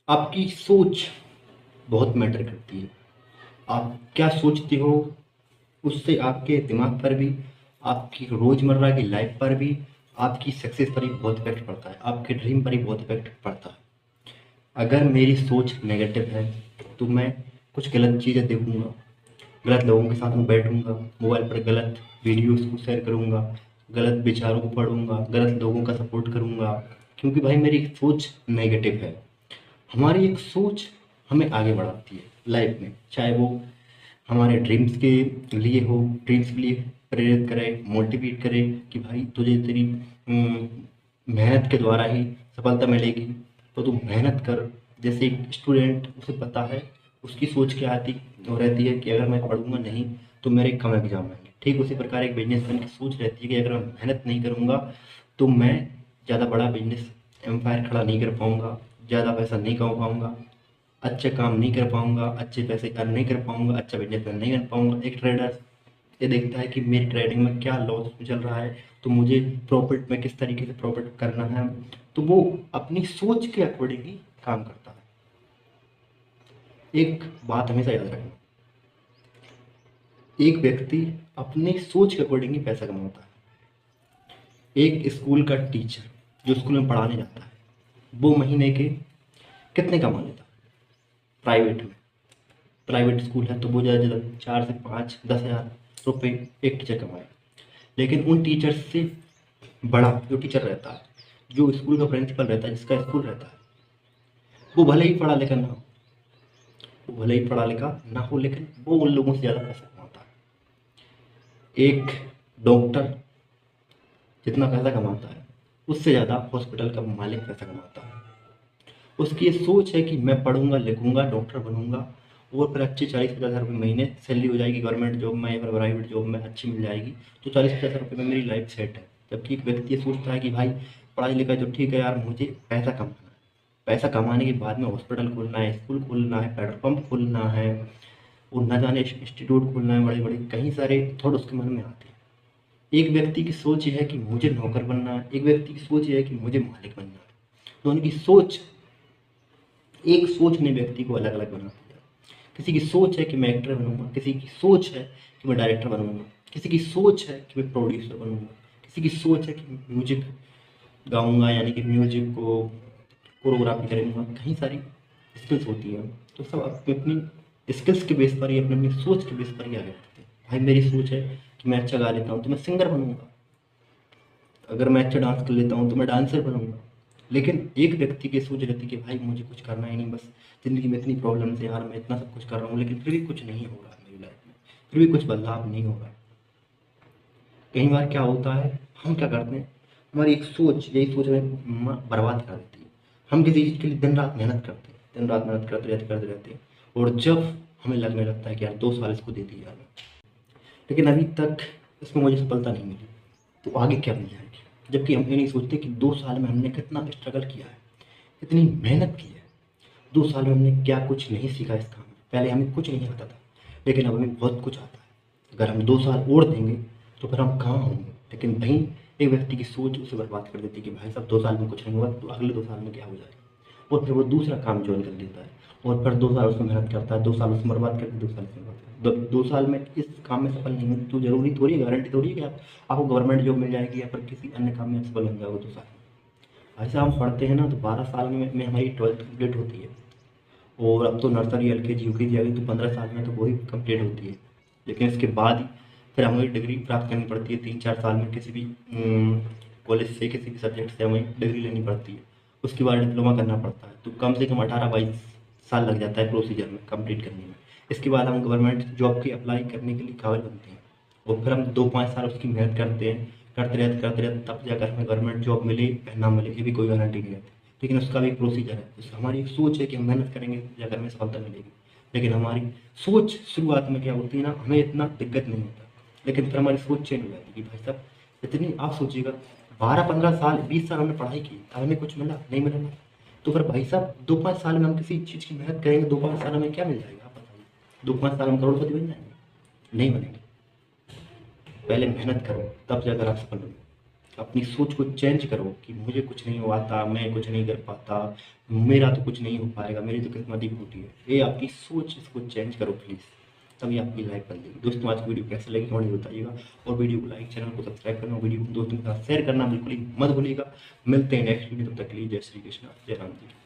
आपकी सोच बहुत मैटर करती है। आप क्या सोचते हो, उससे आपके दिमाग पर भी, आपकी रोज़मर्रा की लाइफ पर भी, आपकी सक्सेस पर भी बहुत इफ़ेक्ट पड़ता है, आपके ड्रीम पर भी बहुत इफ़ेक्ट पड़ता है। अगर मेरी सोच नेगेटिव है, तो मैं कुछ गलत चीज़ें देखूँगा, गलत लोगों के साथ में बैठूँगा, मोबाइल पर गलत वीडियोज़ को शेयर करूँगा, गलत विचारों को पढ़ूँगा, गलत लोगों का सपोर्ट करूँगा, क्योंकि भाई मेरी सोच नेगेटिव है। हमारी एक सोच हमें आगे बढ़ाती है लाइफ में, चाहे वो हमारे ड्रीम्स के लिए हो, ड्रीम्स के लिए प्रेरित करे, मोटिवेट करे कि भाई तुझे तेरी मेहनत के द्वारा ही सफलता मिलेगी, तो तू मेहनत कर। जैसे एक स्टूडेंट, उसे पता है, उसकी सोच क्या आती वो रहती है कि अगर मैं पढ़ूंगा नहीं तो मेरे कम एग्जाम आएंगे। ठीक उसी प्रकार एक बिजनेसमैन की सोच रहती है कि अगर मैं मेहनत नहीं करूंगा तो मैं ज़्यादा बड़ा बिजनेस एम्पायर खड़ा नहीं कर पाऊंगा, ज़्यादा पैसा नहीं कमा पाऊंगा, अच्छे काम नहीं कर पाऊँगा, अच्छे पैसे अर्न नहीं कर पाऊँगा, अच्छा बिज़नेसमैन नहीं बन पाऊँगा। एक ट्रेडर ये देखता है कि मेरी ट्रेडिंग में क्या लॉस चल रहा है, तो मुझे प्रॉफ़िट में किस तरीके से प्रॉफ़िट करना है, तो वो अपनी सोच के अकॉर्डिंग ही काम करता है। एक बात हमेशा याद रखना, एक व्यक्ति अपनी सोच के अकॉर्डिंग ही पैसा कमाता है। एक स्कूल का टीचर जो स्कूल में पढ़ाने जाता है, वो महीने के कितने कमा लेता है? प्राइवेट में, प्राइवेट स्कूल है तो वो ज़्यादा से ज़्यादा 4 से 5 10,000 रुपये एक टीचर कमाए। लेकिन उन टीचर से बड़ा जो टीचर रहता है, जो स्कूल का प्रिंसिपल रहता है, जिसका स्कूल रहता है, वो भले ही पढ़ा लिखा ना हो, वो भले ही पढ़ा लिखा ना हो, लेकिन वो उन लोगों से ज़्यादा पैसा कमाता है। एक डॉक्टर जितना पैसा कमाता है, उससे ज़्यादा हॉस्पिटल का मालिक पैसा कमाता है। उसकी ये सोच है कि मैं पढ़ूंगा लिखूंगा डॉक्टर बनूंगा, और फिर अच्छी 40-50 हज़ार रुपये महीने सैलरी हो जाएगी गवर्नमेंट जॉब में या फिर प्राइवेट जॉब में अच्छी मिल जाएगी, तो 40-50 हज़ार रुपये में मेरी लाइफ सेट है। जबकि एक व्यक्ति ये सोचता है कि भाई पढ़ाई लिखाई तो ठीक है यार, मुझे पैसा कमाना है, पैसा कमाने के बाद में हॉस्पिटल खोलना है, स्कूल खोलना है, पेट्रोल पंप खोलना है, और न जाने इंस्टीट्यूट खोलना है, बड़े बड़े कई सारे थॉट उसके मन में आते हैं। एक व्यक्ति की सोच ये है कि मुझे नौकर बनना है, एक व्यक्ति की सोच ये है कि मुझे मालिक बनना है। दोनों की सोच, एक सोच ने व्यक्ति को अलग अलग बना दिया। किसी की सोच है कि मैं एक्टर बनूंगा, किसी की सोच है कि मैं डायरेक्टर बनूंगा, किसी की सोच है कि मैं प्रोड्यूसर बनूंगा, किसी की सोच है कि म्यूजिक गाऊंगा, यानी कि म्यूजिक को कोरियोग्राफी करूंगा। कई सारी स्किल्स होती है, तो सब अपनी अपनी स्किल्स के बेस पर ही, अपनी अपनी सोच के बेस पर ही आगे बढ़ते हैं। भाई मेरी सोच है कि मैं अच्छा गा लेता हूँ तो मैं सिंगर बनूंगा, अगर मैं अच्छा डांस कर लेता हूँ तो मैं डांसर बनूंगा। लेकिन एक व्यक्ति की सोच रहती है कि भाई मुझे कुछ करना ही नहीं, बस ज़िंदगी में इतनी प्रॉब्लम्स है यार, मैं इतना सब कुछ कर रहा हूँ लेकिन फिर भी कुछ नहीं हो रहा है मेरी लाइफ में, फिर भी कुछ बदलाव नहीं हो रहा। कई बार क्या होता है, हम क्या करते हैं, हमारी एक सोच, यही सोच हमें बर्बाद कर देती है। हम किसी चीज़ के लिए दिन रात मेहनत करते हैं, दिन रात मेहनत करते रहते हैं, और जब हमें लगने लगता है कि यार 2 साल इसको दे दिया यार, लेकिन अभी तक इसमें मुझे सफलता नहीं मिली, तो आगे क्या मिल जाएगी। जबकि हम ये नहीं सोचते कि 2 साल में हमने कितना स्ट्रगल किया है, कितनी मेहनत की है। 2 साल में हमने क्या कुछ नहीं सीखा इस काम में। पहले हमें कुछ नहीं आता था, लेकिन अब हमें बहुत कुछ आता है। अगर हम 2 साल और देंगे तो फिर हम कहाँ होंगे। लेकिन वहीं एक व्यक्ति की सोच उसे बर्बाद कर देती है कि भाई साहब 2 साल में कुछ नहीं हुआ तो अगले 2 साल में क्या हो जाएगा, और फिर वो दूसरा काम ज्वाइन कर लेता है, और फिर 2 साल उसमें मेहनत करता है, 2 साल उसमें बर्बाद करके 2 साल इसमें बर्बाद करता है। 2 साल में इस काम में सफल नहीं हुए तो जरूरी थोड़ी है, गारंटी थोड़ी है कि आपको गवर्नमेंट जॉब मिल जाएगी या फिर किसी अन्य काम में सफल हो जाओगे 2 साल में। ऐसा हम पढ़ते हैं ना, तो 12 साल में हमारी 12th कंप्लीट होती है, और अब तो नर्सरी एलकेजी यूकेजी आ गई, तो 15 साल में तो वही कंप्लीट होती है। लेकिन इसके बाद ही फिर हमें डिग्री प्राप्त करनी पड़ती है, 3-4 साल में किसी भी कॉलेज से, किसी भी सब्जेक्ट से हमें डिग्री लेनी पड़ती है। उसके बाद डिप्लोमा करना पड़ता है, तो कम से कम 18-22 साल लग जाता है प्रोसीजर में कंप्लीट करने में। इसके बाद हम गवर्नमेंट जॉब की अप्लाई करने के लिए काबिल बनते हैं, और फिर हम 2-5 साल उसकी मेहनत करते हैं, करते रहते तब जाकर हमें गवर्नमेंट जॉब मिले या ना मिले, ये भी कोई गारंटी नहीं रहती। लेकिन उसका भी एक प्रोसीजर है। हमारी एक सोच है कि हम मेहनत करेंगे जाकर हमें सफलता मिलेगी, लेकिन हमारी सोच शुरुआत में क्या होती है ना, हमें इतना दिक्कत नहीं होता, लेकिन फिर हमारी सोच चेंज हो जाती है कि भाई साहब इतनी, आप सोचिएगा 12-15 साल 20 साल हमने पढ़ाई की, तब हमें कुछ मिला नहीं मिला ना। तो फिर भाई साहब 2-5 साल में हम किसी चीज़ की मेहनत करेंगे, 2-5 साल में क्या मिल जाएगा आप बताइए? 2-5 साल हम करोड़पति बन जाएंगे? नहीं बनेंगे। पहले मेहनत करो तब जाकर आप सफल होंगे। अपनी सोच को चेंज करो कि मुझे कुछ नहीं हो आता, मैं कुछ नहीं कर पाता, मेरा तो कुछ नहीं हो पाएगा, मेरी तो किस्मत ही फूटी है। ये आपकी सोच, इसको चेंज करो प्लीज़, तभी आपकी लाइफ बदलेगी। दोस्तों आज की वीडियो कैसे लगी कमेंट में बताइएगा, और वीडियो को लाइक, चैनल को सब्सक्राइब करना, वीडियो को दोस्तों के साथ शेयर करना बिल्कुल ही मत भूलिएगा। मिलते हैं नेक्स्ट वीडियो, तब तक के लिए जय श्री कृष्ण, जय राम जी।